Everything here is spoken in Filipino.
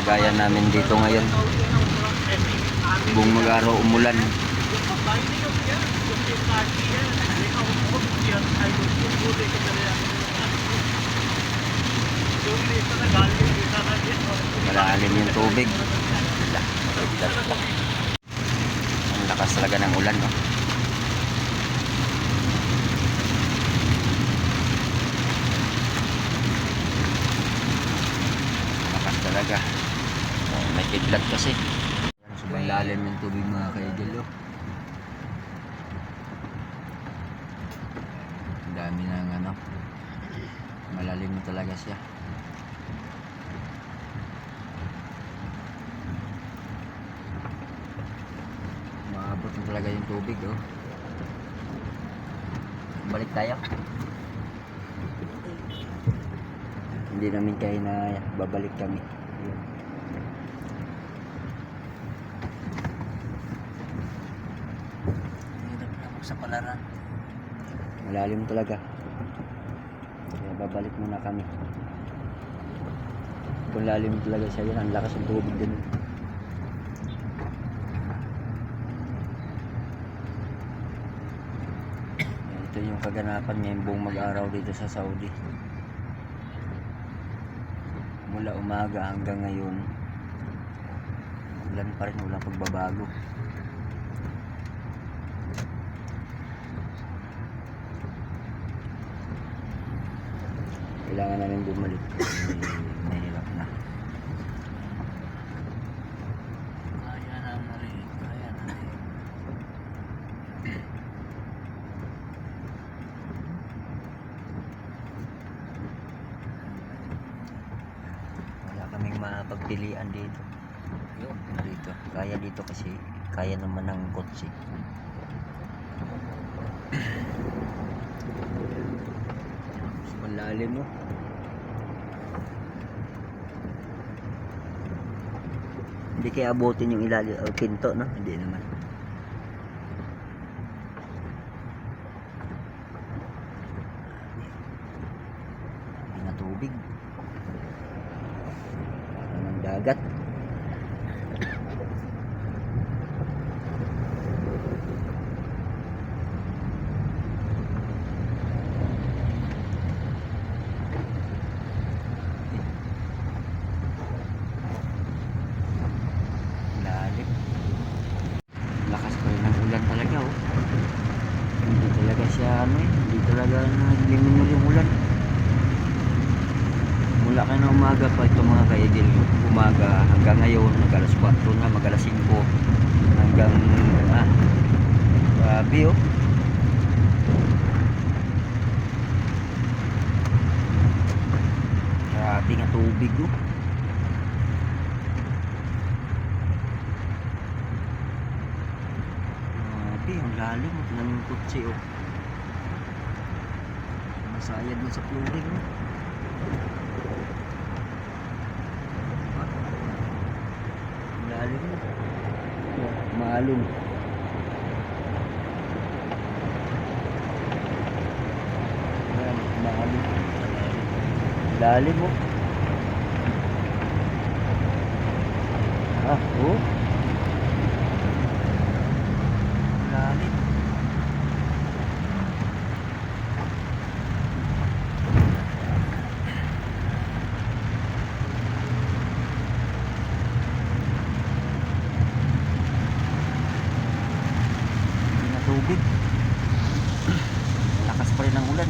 kalagayan namin dito ngayon. Buong mag-araw umulan. Malalim yung tubig. Ang lakas talaga ng ulan, no? Lakas talaga. May kidlat kasi. Sobrang lalim yung tubig, mga kaidol, oh. Ang dami ng ano. Malalim talaga siya. Maabot na talaga yung tubig, oh. Balik tayo. Hindi namin kaya na babalik kami. Yun. Hirap na ako sa palaran. Malalim talaga. Kaya babalik muna kami. Kung lalim talaga siya, yan ang lakas ng tubig din. Ito yung kaganapan ngayong buong mag-araw dito sa Saudi. Mula umaga hanggang ngayon, ulan pa rin, walang pagbabago. Kailangan namin bumalik kasi mahirap na. Kaya na rin, kaya na rin. Wala kaming mapagpilian dito. Yun, dito. Kaya dito kasi kaya naman ng kotse. Malalim, mo. Hindi kaya abutin yung ilalim o pinto, no? Hindi naman. Hindi na tubig. Parang ng dagat. Talaga, oh. Hindi talaga siya hindi talaga nagliminol yung ulan. Mula ka na umaga pa ito, mga kaidil, umaga hanggang ngayon, mag-alas 4 na, mag-alas 5 hanggang grabe, oh. Grabe nga tubig, oh. Ang lalim ng kutsi, oh. Masayad mo sa flooring, oh. Ang lalim, oh. Maalong. Ayan, maalong. Lalim, oh. Oh. Lalim. Hindi na tubig. Lakas pa rin ang ulan.